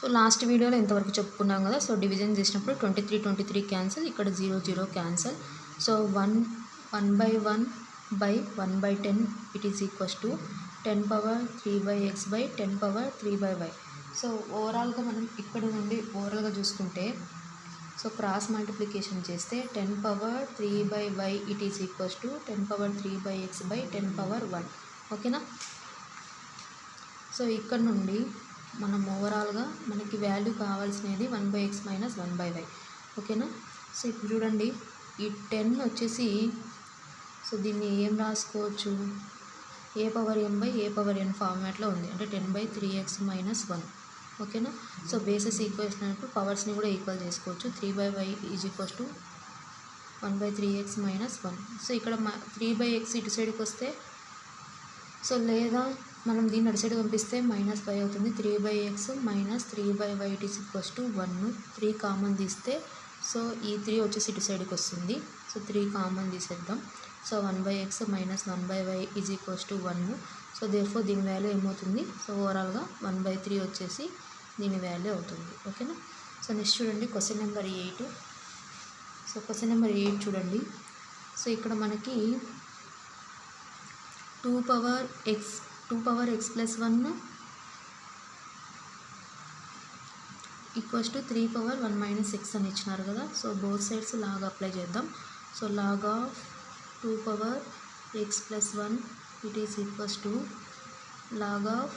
So last వీడియోలో ఇంతవరకు చెప్పుకున్నాం కదా. సో డివిజన్ చేసినప్పుడు 23 క్యాన్సిల్, ఇక్కడ 0 cancel. So 1/1/1/10 it is equals to 10^3/x/10^3/y. So ఓవరాల్గా మనం ఇక్కడ నుండి ఓవరాల్గా చూసుకుంటే సో క్రాస్ మల్టిప్లికేషన్ చేస్తే 10^3/y it is equals to 10^3/x/10^1. ఓకేనా. సో ఇక్కడ నుండి మనం ఓవరాల్గా మనకి వాల్యూ కావాల్సినది 1/x - 1/y. ఓకేనా. సో ఇప్పుడు చూడండి ఈ 10 వచ్చేసి సో దీన్ని ఏం రాసుకోవచ్చు, a/m/a/n ఫార్మాట్లో ఉంది, అంటే 10/3x - 1. ఓకేనా. సో బేసెస్ ఈక్వేషన్ అన్నప్పుడు పవర్స్ని కూడా ఈక్వల్ చేసుకోవచ్చు. 3/y is equals to 1/3x - 1. So ఇక్కడ 3/x ఇటు సైడ్కి వస్తే సో లేదా మనం దీన్ని అటు సైడ్ పంపిస్తే -5 అవుతుంది. 3/x - 3/y it is equals to 1. 3 common తీస్తే సో ఈ 3 వచ్చేసి ఇటు సైడ్కి వస్తుంది. సో 3 కామన్ తీసేద్దాం. So 1/x - 1/y is equals to 1. So therefore దీని వాల్యూ ఏమవుతుంది, సో ఓవరాల్గా 1/3 వచ్చేసి దీని వాల్యూ అవుతుంది. ఓకేనా. సో నెక్స్ట్ చూడండి question number 8. So question number 8 చూడండి. సో ఇక్కడ మనకి 2x + 1 ఈక్వల్స్ టు 3/1 - x అని ఇచ్చినారు కదా. So both sides log apply చేద్దాం. So log of 2x + 1 it is equals to log of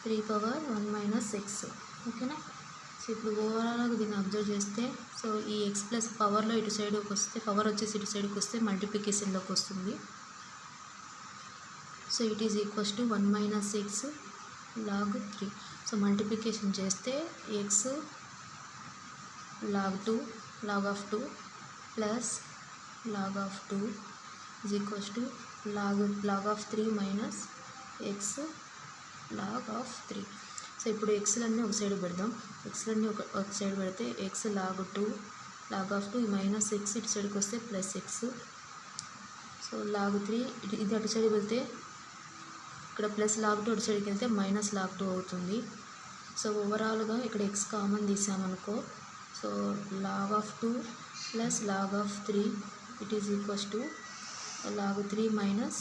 3/1 - x. ఓకేనా. సో ఇప్పుడు ఓవరాల్గా దీన్ని అబ్జర్వ్ చేస్తే సో ఈ x ప్లస్ పవర్లో ఇటు సైడ్కి వస్తే పవర్ వచ్చేసి ఇటు సైడ్కి వస్తే మల్టిప్లికేషన్లోకి వస్తుంది. So it is equals to 1 - x log 3. So multiplication చేస్తే x log 2 log of 2 plus log of 2 is equals to log of 3 minus x log of 3. So ఇప్పుడు ఎక్స్లన్నీ ఒక సైడ్ పెడదాం. ఎక్స్లన్నీ ఒక సైడ్ పెడితే x log 2 log of 2 minus x ఇటు సైడ్కి వస్తే plus x. So log 3 ఇది అటు సైడ్ వెళ్తే ఇక్కడ ప్లస్ log 2 అటు సైడ్కి వెళ్తే మైనస్ log 2 అవుతుంది. సో ఓవరాల్గా ఇక్కడ x కామన్ తీసామనుకో so log of 2 plus log of 3 it is equals to log 3 minus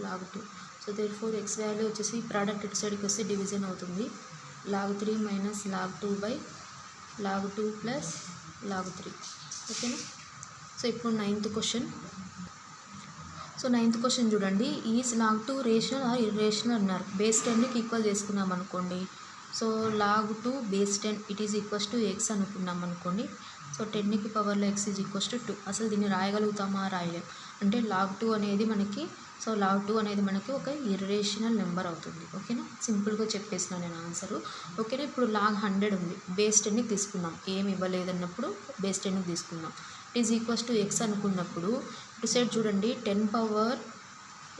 log 2. So therefore x value వచ్చేసి ప్రోడక్ట్ ఇటు సైడ్కి వస్తే డివిజన్ అవుతుంది. log 3 minus log 2/log 2 plus log 3. ఓకేనా. సో ఇప్పుడు 9th question. So 9th question చూడండి. Is log 2 rational or irrational అన్నారు. Base 10కి ఈక్వల్ చేసుకున్నాం అనుకోండి. So log 2 base 10 it is equals to x అనుకున్నాం అనుకోండి. సో 10కి పవర్లో x ఈజ్ ఈక్వల్స్ టు 2. అసలు దీన్ని రాయగలుగుతామా, రాయలేం. అంటే log 2 అనేది మనకి సో log 2 అనేది మనకి ఒక ఇర్రేషనల్ నెంబర్ అవుతుంది. ఓకేనా. సింపుల్గా చెప్పేసిన నేను ఆన్సరు. ఓకేనా. ఇప్పుడు log 100 ఉంది, బేస్ 10కి తీసుకుందాం. ఏమి ఇవ్వలేదన్నప్పుడు బేస్ 10కి తీసుకుందాం. It is equals to x అనుకున్నప్పుడు ఇటు సైడ్ చూడండి 10 power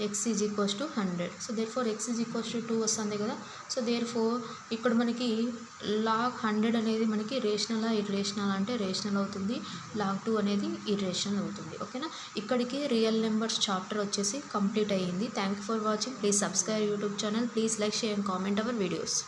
x is equals to 100. So therefore x is equals to 2 వస్తుంది కదా. సో దేర్ఫోర్ ఇక్కడ మనకి log 100 అనేది మనకి రేషనలా ఇర్రేషనల్ అంటే రేషనల్ అవుతుంది. log 2 అనేది ఇర్రేషనల్ అవుతుంది. ఓకేనా. ఇక్కడికి రియల్ నెంబర్స్ చాప్టర్ వచ్చేసి కంప్లీట్ అయ్యింది. Thank you for watching. Please subscribe YouTube channel. Please like, share and comment our videos.